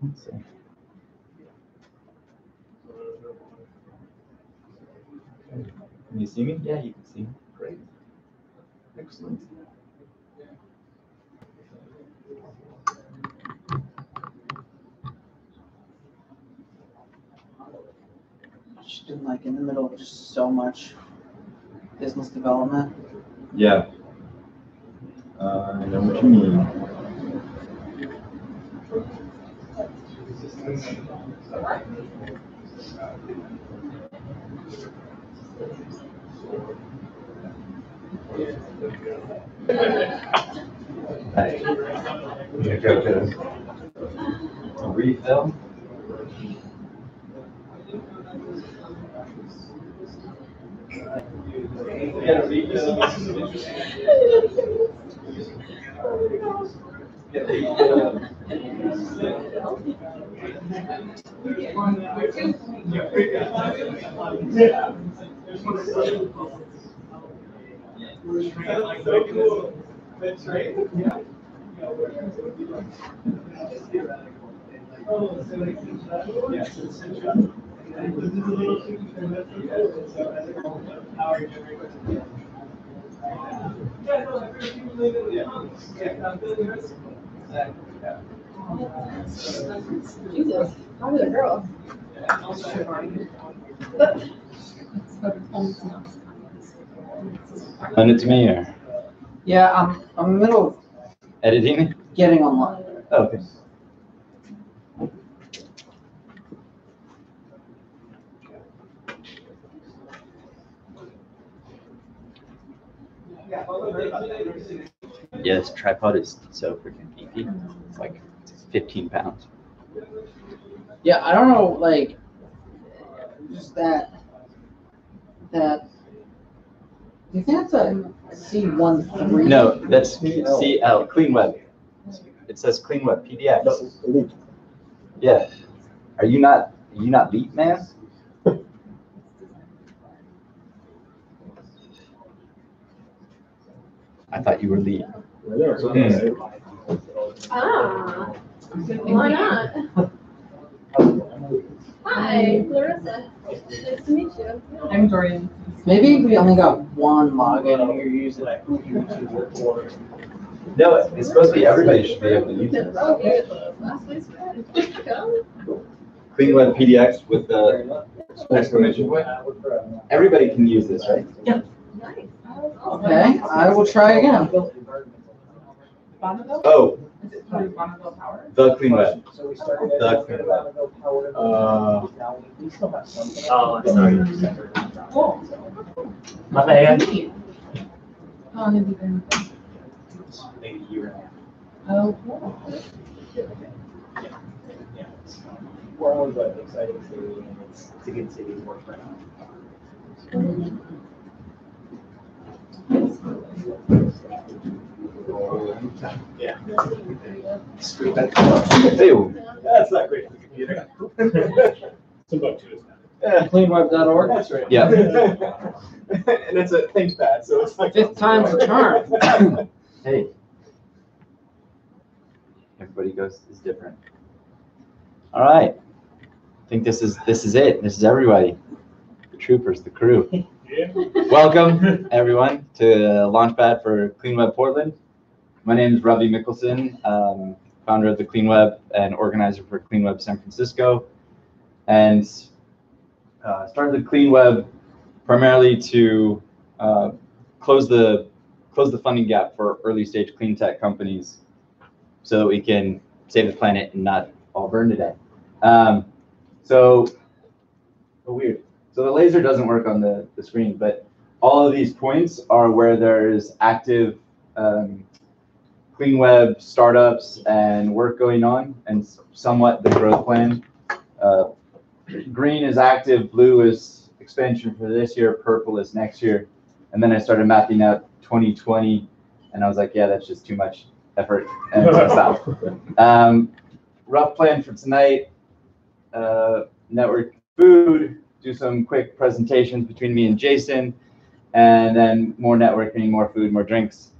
Let's see. Can you see me? Yeah, you can see me. Great. Excellent. Just been like in the middle of just so much business development. Yeah. I know what you mean. Hey, you go get a refill. Jesus, how was a girl? Send it to me or Yeah, I'm in the middle of editing? getting online. Oh, okay. Yeah, this tripod is so freaking beefy. It's like 15 pounds. Yeah, I don't know, like, just that. Do you think that's a C13? No, that's CL, Clean Web. It says Clean Web PDX. Yeah. Are you not Leap, man? I thought you were Leap. Ah, why not? Hi, Clarissa. Nice to meet you. I'm Dorian. Maybe we only got one login and you're using it. No, it's supposed to be everybody should be able to use it. Oh, good. Last place we had. Clean Web PDX with the exclamation point. Everybody can use this, right? Yeah. Nice. Okay, I will try again. Bonneville? Oh, Is it through Bonneville Power? the Clean Web. The Clean Web. Oh, sorry. Cool. My bad. How long have you been with them? Maybe a year and a half. Oh, cool. Yeah. We're always like excited to see, and it's a good city to work for. Yeah. Ew. That's not great for the computer. Timbuktu is not. Cleanweb.org. That's right. Yeah. And it's a ThinkPad, so it's like. Fifth time's a charm. Hey. Everybody is different. All right. I think this is it. This is everybody. The troopers, the crew. Yeah. Welcome everyone to Launchpad for ClimateLink-Portland. My name is Ravi Mickelson, founder of the Clean Web and organizer for Clean Web San Francisco, and started the Clean Web primarily to close the funding gap for early stage clean tech companies, so that we can save the planet and not all burn today. Weird. So the laser doesn't work on the screen, but all of these points are where there's active Clean Web startups and work going on, and somewhat the growth plan. Green is active, blue is expansion for this year, purple is next year. And then I started mapping out 2020, and I was like, yeah, that's just too much effort, and so stop. Rough plan for tonight, network food, do some quick presentations between me and Jason, and then more networking, more food, more drinks.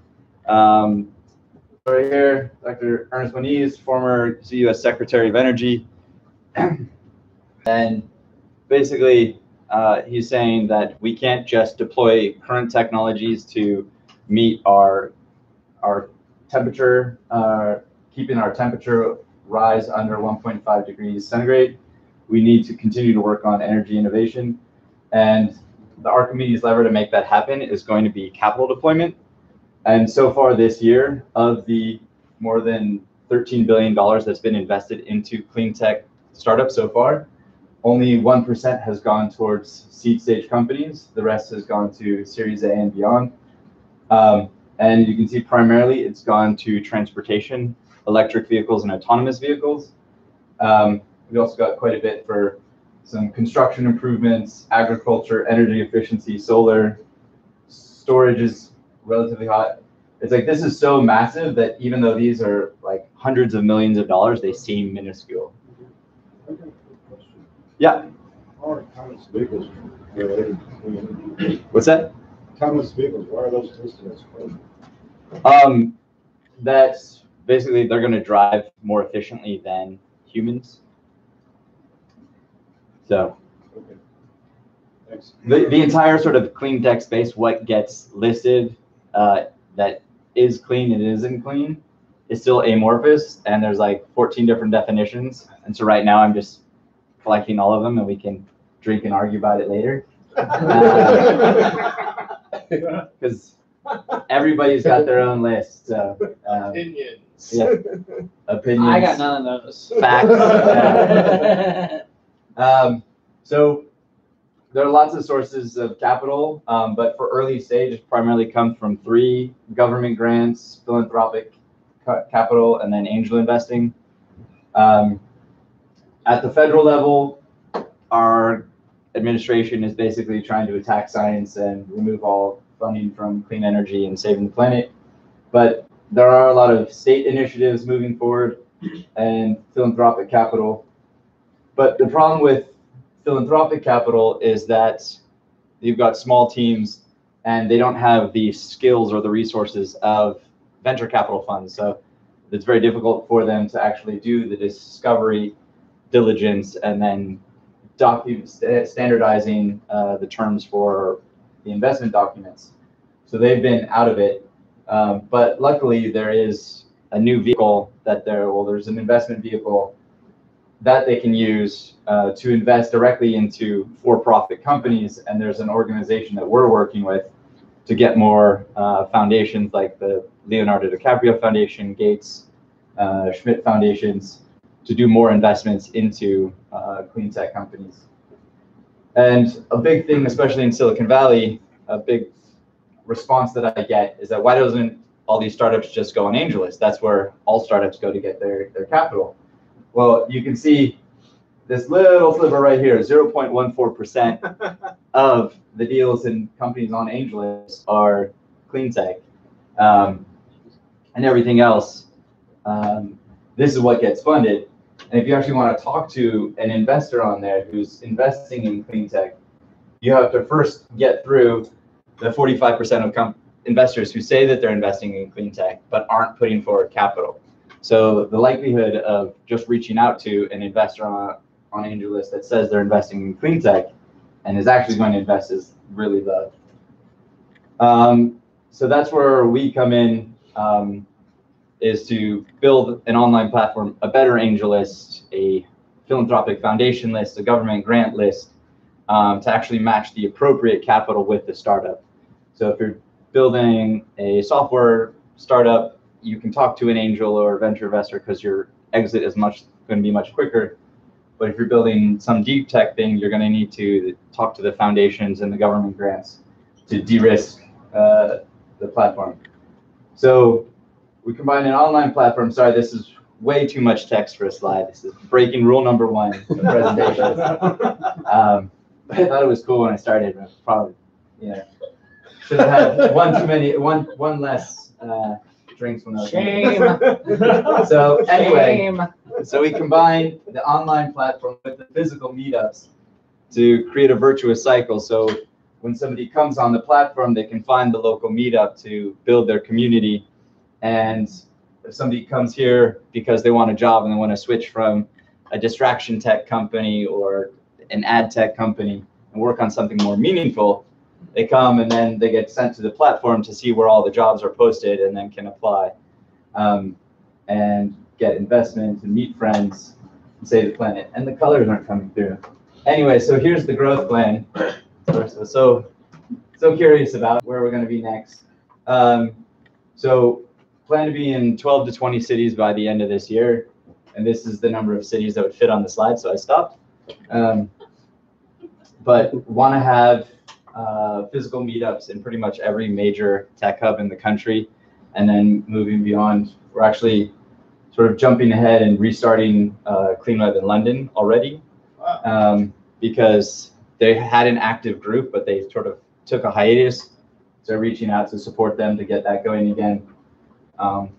right here, Dr. Ernest Moniz, former U.S. Secretary of Energy. And basically, he's saying that we can't just deploy current technologies to meet our temperature, keeping our temperature rise under 1.5 degrees centigrade. We need to continue to work on energy innovation. And the Archimedes lever to make that happen is going to be capital deployment. And so far this year, of the more than $13 billion that's been invested into clean tech startups so far, only 1% has gone towards seed stage companies. The rest has gone to Series A and beyond. And you can see primarily it's gone to transportation, electric vehicles, and autonomous vehicles. We also got quite a bit for some construction improvements, agriculture, energy efficiency, solar. Storage is relatively hot. It's like this is so massive that even though these are like hundreds of millions of dollars, they seem minuscule. Yeah. Autonomous vehicles related to clean energy? What's that? Autonomous vehicles, why are those listed as clean? That's basically they're going to drive more efficiently than humans. So Okay. Thanks. the entire sort of clean tech space, what gets listed that is clean and isn't clean, is still amorphous, and there's like 14 different definitions. And so right now I'm just collecting all of them, and we can drink and argue about it later. Because everybody's got their own list. So, Opinions. yeah, opinions. I got none of those. Facts. So there are lots of sources of capital, but for early stage, it primarily comes from 3 government grants, philanthropic capital, and then angel investing. At the federal level, our administration is basically trying to attack science and remove all funding from clean energy and saving the planet. But there are a lot of state initiatives moving forward and philanthropic capital. But the problem with philanthropic capital is that you've got small teams and they don't have the skills or the resources of venture capital funds. So it's very difficult for them to actually do the discovery, diligence, and then standardizing the terms for the investment documents. So they've been out of it. But luckily there is a new vehicle that there's an investment vehicle that they can use to invest directly into for-profit companies. And there's an organization that we're working with to get more foundations like the Leonardo DiCaprio Foundation, Gates, Schmidt Foundations, to do more investments into clean tech companies. And a big thing, especially in Silicon Valley, a big response that I get is that why doesn't all these startups just go on AngelList? That's where all startups go to get their capital. Well, you can see this little sliver right here, 0.14% of the deals in companies on AngelList are clean tech. And everything else, this is what gets funded. And if you actually want to talk to an investor on there who's investing in clean tech, you have to first get through the 45% of investors who say that they're investing in clean tech but aren't putting forward capital. So the likelihood of just reaching out to an investor on AngelList that says they're investing in clean tech and is actually going to invest is really low. So that's where we come in, is to build an online platform, a better AngelList, a philanthropic foundation list, a government grant list, to actually match the appropriate capital with the startup. So if you're building a software startup, you can talk to an angel or a venture investor because your exit is going to be much quicker. But if you're building some deep tech thing, you're going to need to talk to the foundations and the government grants to de-risk the platform. So we combine an online platform. Sorry, this is way too much text for a slide. This is breaking rule number 1 of presentations. But I thought it was cool when I started. But probably, should have had one less drinks when I was Shame. So anyway, so we combine the online platform with the physical meetups to create a virtuous cycle. So when somebody comes on the platform, they can find the local meetup to build their community. And if somebody comes here because they want a job and they want to switch from a distraction tech company or an ad tech company and work on something more meaningful, they come and then they get sent to the platform to see where all the jobs are posted and then can apply and get investment and meet friends and save the planet. And the colors aren't coming through. Anyway, so here's the growth plan. So curious about where we're going to be next. So plan to be in 12 to 20 cities by the end of this year. And this is the number of cities that would fit on the slide, so I stopped. But want to have physical meetups in pretty much every major tech hub in the country. And then moving beyond, we're actually sort of jumping ahead and restarting CleanWeb in London already. Because they had an active group, but they sort of took a hiatus. So reaching out to support them to get that going again. And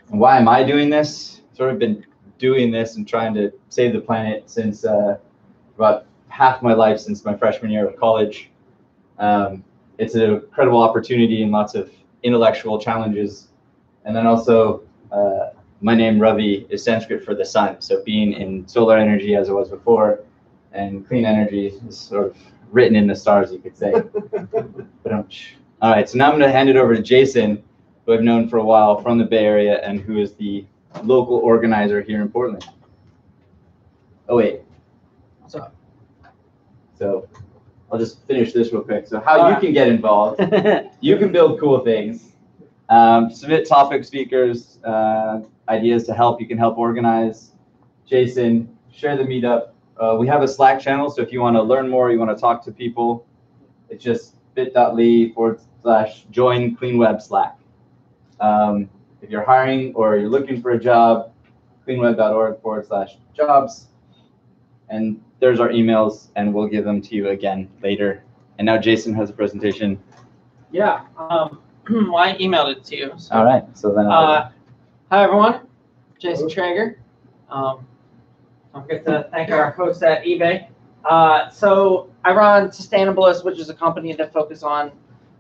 why am I doing this? Sort of been doing this and trying to save the planet since about half my life, since my freshman year of college. It's an incredible opportunity and lots of intellectual challenges. And then also, my name Ravi is Sanskrit for the sun. So being in solar energy as it was before, and clean energy is sort of written in the stars, you could say. All right, so now I'm going to hand it over to Jason, who I've known for a while from the Bay Area and who is the local organizer here in Portland. Oh, wait. What's up? So I'll just finish this real quick. So how you can get involved. You can build cool things. Submit topic speakers, ideas to help. You can help organize. Jason, share the meetup. We have a Slack channel, so if you want to learn more, you want to talk to people, it's just bit.ly/join CleanWeb Slack. If you're hiring or you're looking for a job, cleanweb.org/jobs. And there's our emails, and we'll give them to you again later. And now Jason has a presentation. Yeah, well, I emailed it to you. So. All right, so then hi, everyone. Jason Traeger. Don't forget to thank our hosts at eBay. So I run Sustainablist, which is a company that focuses on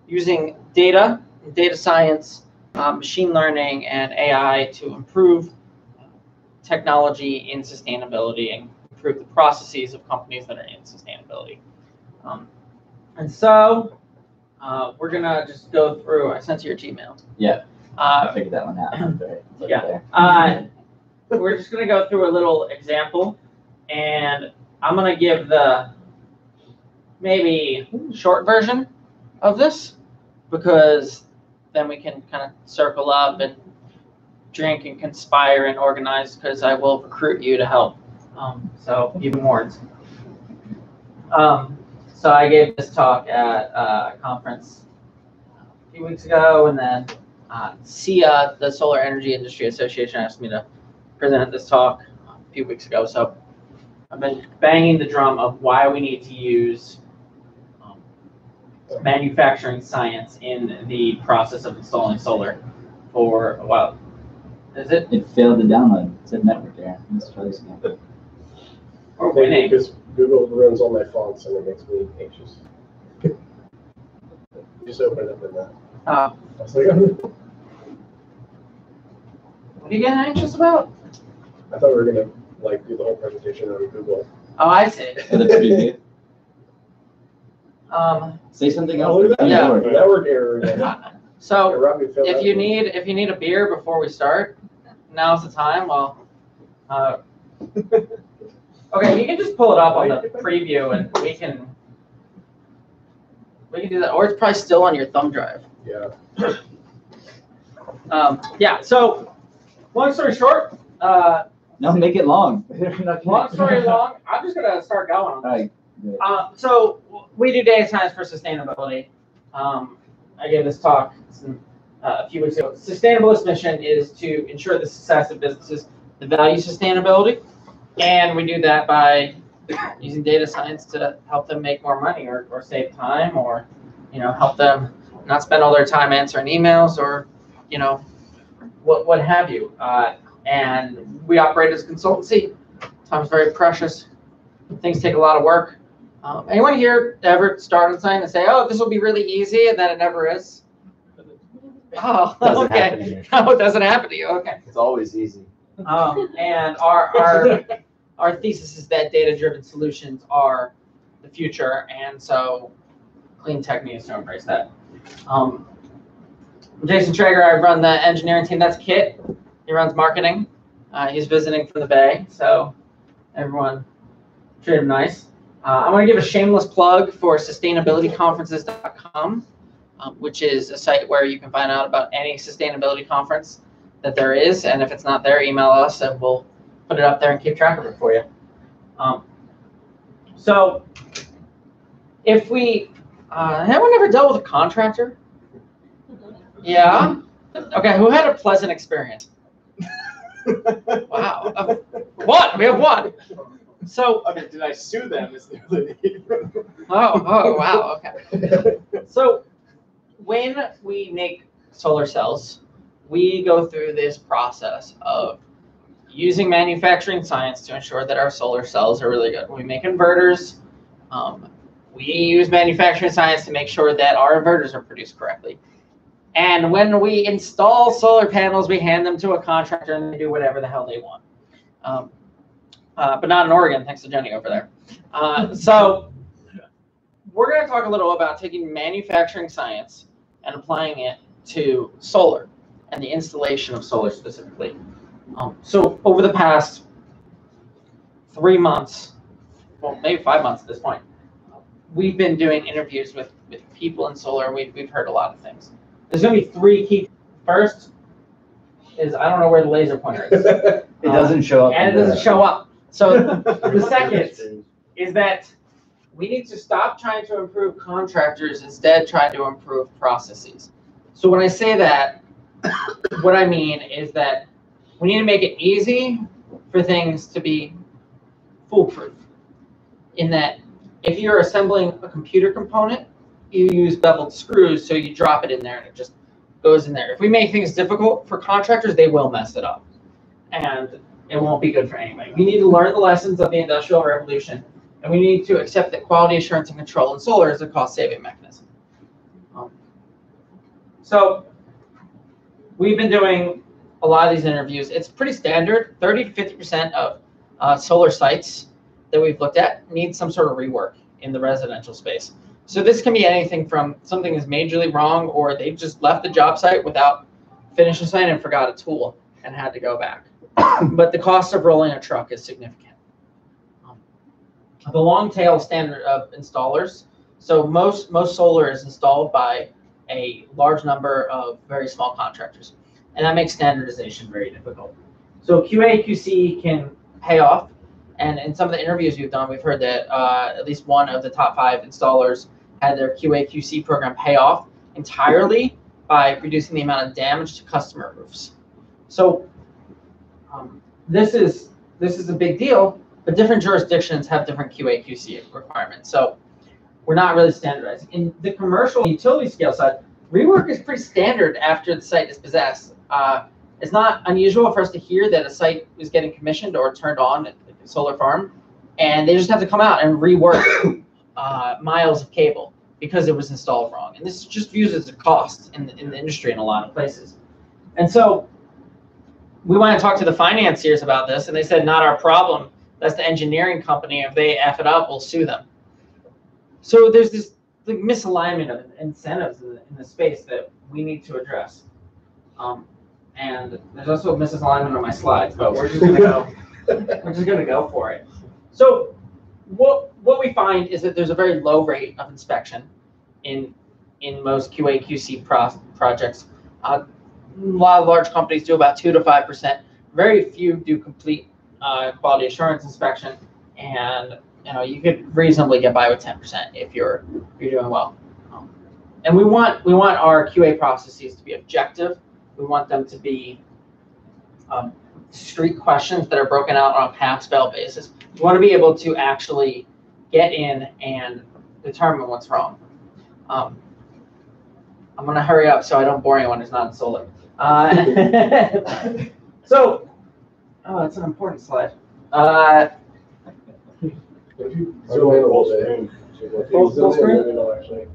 using data science, machine learning, and AI to improve technology in sustainability and improve the processes of companies that are in sustainability. And so we're going to just go through, I sent you your Gmail. Yeah, I figured that one out. Yeah. We're just going to go through a little example, and I'm going to give the maybe short version of this, because then we can kind of circle up and drink and conspire and organize, because I will recruit you to help. So you've been warned. So I gave this talk at a conference a few weeks ago, and then SIA, the Solar Energy Industry Association, asked me to present this talk a few weeks ago. So I've been banging the drum of why we need to use manufacturing science in the process of installing solar for a while. Is it? It failed to download. It said network error. Let's try this again. Or winning? Because Google runs all my fonts and it makes me anxious. Just open it up in that. I was like, What are you getting anxious about? I thought we were gonna like do the whole presentation on Google. Oh, I see. Say something Oh, else. look at that. Yeah. Network error again. So Robbie filled if out you the- need a beer before we start, now's the time. Well, okay, you can just pull it up on the preview, and we can do that. Or it's probably still on your thumb drive. Yeah. Yeah. So, long story short. No, make it long. Long story long. I'm just gonna start going on this. All right. So we do data science for sustainability. I gave this talk a few weeks ago. Sustainablist mission is to ensure the success of businesses that value sustainability, and we do that by using data science to help them make more money or save time, or help them not spend all their time answering emails, or what have you. And we operate as a consultancy. Time's very precious. Things take a lot of work. Anyone here ever start on something and say, "Oh, this will be really easy," and then it never is? Oh, Doesn't happen okay. here. No, it doesn't happen to you. Okay. It's always easy. And our thesis is that data-driven solutions are the future, and so clean tech needs to embrace that. I'm Jason Traeger. I run the engineering team. That's Kit. He runs marketing. He's visiting from the Bay, so everyone treat him nice. I'm going to give a shameless plug for sustainabilityconferences.com, which is a site where you can find out about any sustainability conference that there is, and if it's not there, email us and we'll put it up there and keep track of it for you. So if we, anyone ever dealt with a contractor? Yeah? Okay, who had a pleasant experience? Wow. One, we have one. So, Okay, did I sue them? oh, wow, okay. So when we make solar cells, we go through this process of using manufacturing science to ensure that our solar cells are really good. When we make inverters, we use manufacturing science to make sure that our inverters are produced correctly. And when we install solar panels, we hand them to a contractor and they do whatever the hell they want. But not in Oregon, thanks to Jenny over there. So we're going to talk a little about taking manufacturing science and applying it to solar and the installation of solar specifically. So over the past 3 months, well, maybe 5 months at this point, we've been doing interviews with people in solar. We've heard a lot of things. There's going to be 3 key. First is I don't know where the laser pointer is. It doesn't show up. And it doesn't show up. So the second is that we need to stop trying to improve contractors, instead try to improve processes. So when I say that, what I mean is that we need to make it easy for things to be foolproof. In that, if you're assembling a computer component, you use beveled screws, so you drop it in there and it just goes in there. If we make things difficult for contractors, they will mess it up. And it won't be good for anybody. We need to learn the lessons of the Industrial Revolution, and we need to accept that quality assurance and control in solar is a cost-saving mechanism. So we've been doing a lot of these interviews. It's pretty standard. 30 to 50% of solar sites that we've looked at need some sort of rework in the residential space. So this can be anything from something is majorly wrong, or they've just left the job site without finishing the site and forgot a tool and had to go back. But the cost of rolling a truck is significant. The long tail standard of installers. So most solar is installed by a large number of very small contractors, and that makes standardization very difficult. So QA/QC can pay off, and in some of the interviews we've done, we've heard that at least one of the top 5 installers had their QA/QC program pay off entirely by reducing the amount of damage to customer roofs. So this is a big deal, but different jurisdictions have different QA/QC requirements. So we're not really standardizing. In the commercial utility scale side, rework is pretty standard after the site is possessed. It's not unusual for us to hear that a site is getting commissioned or turned on at a solar farm, and they just have to come out and rework miles of cable because it was installed wrong. And this is just viewed as a cost in the industry in a lot of places. And so we want to talk to the financiers about this, and they said, not our problem. That's the engineering company. If they F it up, we'll sue them. So there's this misalignment of incentives in the space that we need to address. And there's also a misalignment on my slides, but we're just going to go. We're just going to go for it. So what we find is that there's a very low rate of inspection in most QA/QC projects. A lot of large companies do about 2 to 5%. Very few do complete quality assurance inspection, and you could reasonably get by with 10% if you're doing well. And we want our QA processes to be objective. We want them to be discrete questions that are broken out on a pass-fail basis. We want to be able to actually get in and determine what's wrong. I'm going to hurry up so I don't bore anyone who's not in solar. So, it's an important slide. Full screen? Full screen?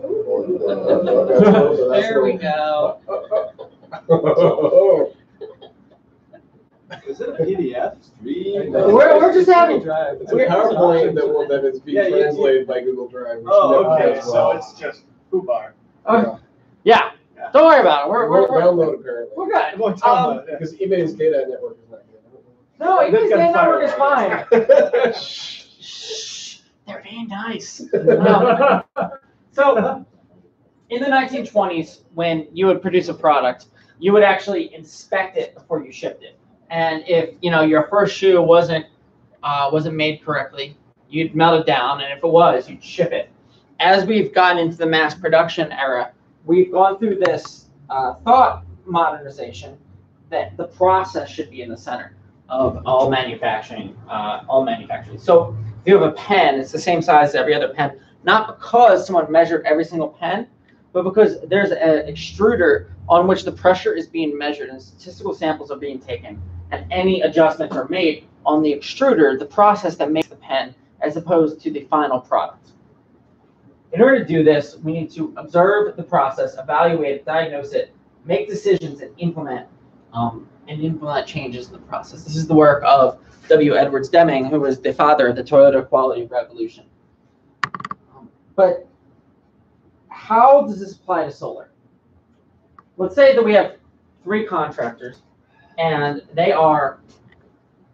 There we go. Is it a PDF? We're just having. It's a PowerPoint that is being translated by Google Drive. which Oh, never okay, does so well. it's just foobar. Yeah. Don't worry about it. We're We're download apparently. we're good. Well, tell them, yeah. Because eBay's data network is not good. No, They've eBay's got data network is firewall. fine. Shh, they're being nice. So, in the 1920s, when you would produce a product, you would actually inspect it before you shipped it. And if your first shoe wasn't made correctly, you'd melt it down, and if it was, you'd ship it. As we've gotten into the mass production era, we've gone through this thought modernization that the process should be in the center of all manufacturing. So if you have a pen, it's the same size as every other pen, not because someone measured every single pen, but because there's an extruder on which the pressure is being measured and statistical samples are being taken, and any adjustments are made on the extruder, the process that makes the pen, as opposed to the final product. In order to do this, we need to observe the process, evaluate it, diagnose it, make decisions, and implement changes in the process. This is the work of W. Edwards Deming, who was the father of the Toyota quality revolution. But how does this apply to solar? Let's say that we have 3 contractors, and they are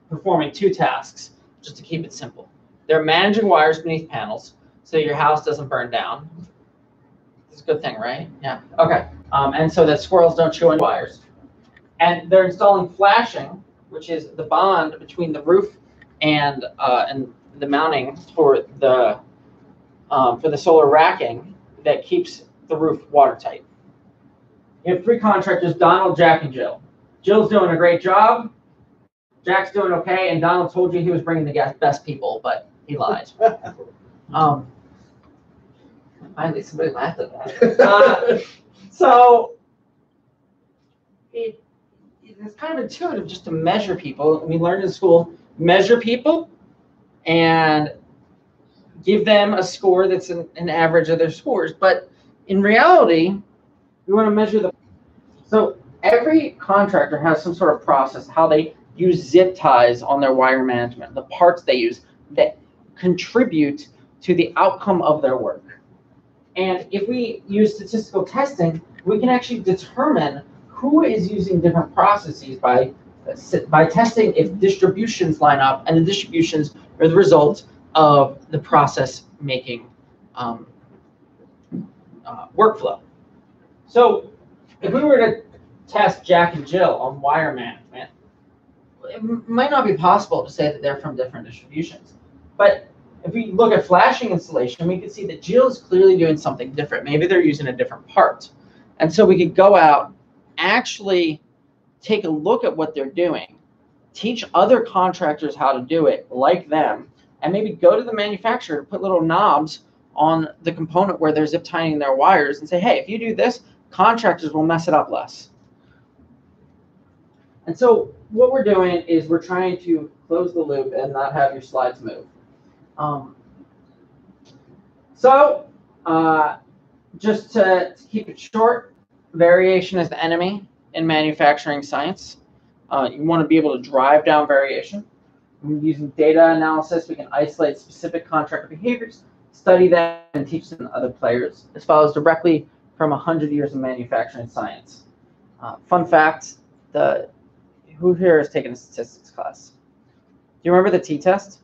performing 2 tasks, just to keep it simple. They're managing wires beneath panels, so your house doesn't burn down. It's a good thing, right? Yeah. Okay. And so that squirrels don't chew on wires. And they're installing flashing, which is the bond between the roof and the mounting for the solar racking that keeps the roof watertight. You have 3 contractors: Donald, Jack, and Jill. Jill's doing a great job. Jack's doing okay, and Donald told you he was bringing the best people, but he lied. Finally, somebody laughed at that. So it's kind of intuitive just to measure people. We learned in school, measure people and give them a score that's an average of their scores. But in reality, we want to measure the. So every contractor has some sort of process, how they use zip ties on their wire management, the parts they use that contribute to the outcome of their work. And if we use statistical testing, we can actually determine who is using different processes by testing if distributions line up, and the distributions are the result of the process making workflow. So if we were to test Jack and Jill on wire management, it might not be possible to say that they're from different distributions. But if we look at flashing installation, we can see that Jill is clearly doing something different. Maybe they're using a different part. And so we could go out, actually take a look at what they're doing, teach other contractors how to do it like them, and maybe go to the manufacturer, put little knobs on the component where they're zip tying their wires and say, hey, if you do this, contractors will mess it up less. And so what we're doing is we're trying to close the loop and not have your slides move. Just to keep it short, variation is the enemy in manufacturing science. You want to be able to drive down variation. Using data analysis, we can isolate specific contractor behaviors, study them, and teach them to other players. This follows directly from 100 years of manufacturing science. Fun fact, who here has taken a statistics class? Do you remember the t-test?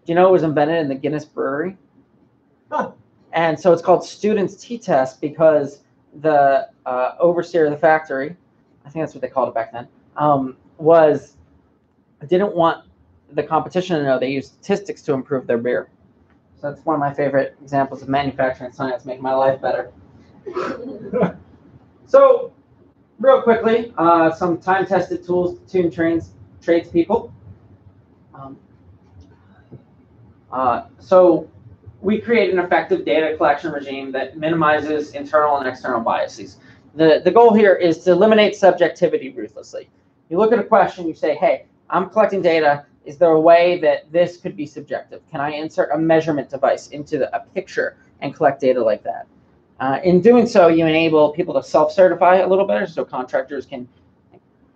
Do you know it was invented in the Guinness Brewery? Huh. And so it's called students t-test because the overseer of the factory, I think that's what they called it back then, didn't want the competition to know they used statistics to improve their beer. So that's one of my favorite examples of manufacturing science making my life better. So real quickly, some time-tested tools to tune tradespeople. So we create an effective data collection regime that minimizes internal and external biases. The goal here is to eliminate subjectivity ruthlessly. You look at a question, you say, hey, I'm collecting data. is there a way that this could be subjective? Can I insert a measurement device into a picture and collect data like that? In doing so, you enable people to self-certify a little better, so contractors can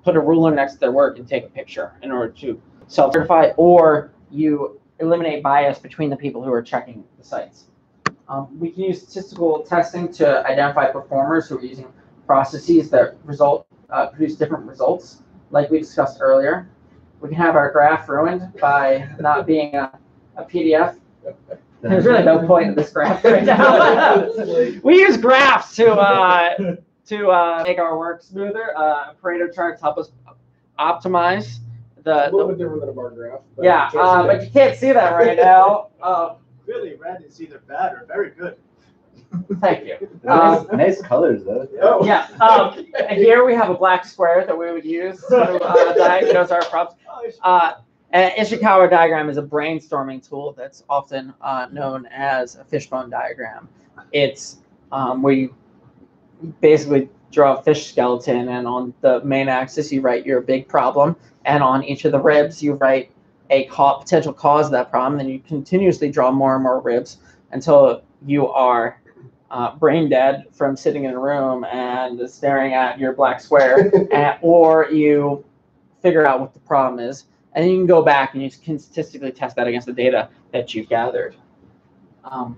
put a ruler next to their work and take a picture in order to self-certify, or you eliminate bias between the people who are checking the sites. We can use statistical testing to identify performers who are using processes that produce different results, like we discussed earlier. We can have our graph ruined by not being a PDF. There's really no point in this graph right now. We use graphs to make our work smoother. Pareto charts help us optimize A little bit different than a bar graph. But yeah, but you can't see that right now. Really, red is either bad or very good. Thank you. Nice colors though. Oh. Yeah. And here we have a black square that we would use to diagnose our problems. An Ishikawa diagram is a brainstorming tool that's often known as a fishbone diagram. It's where you basically draw a fish skeleton, and on the main axis you write your big problem, and on each of the ribs you write a potential cause of that problem, and you continuously draw more and more ribs until you are brain dead from sitting in a room and staring at your black square, or you figure out what the problem is, and then you can go back and you can statistically test that against the data that you've gathered. And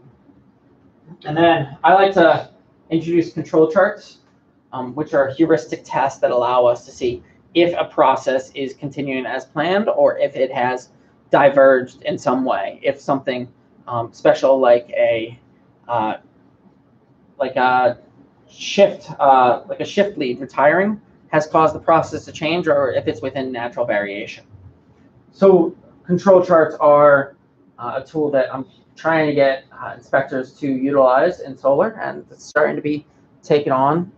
then I like to introduce control charts, which are heuristic tests that allow us to see if a process is continuing as planned or if it has diverged in some way. If something special like a shift lead retiring has caused the process to change, or if it's within natural variation. So control charts are a tool that I'm trying to get inspectors to utilize in solar, and it's starting to be taken on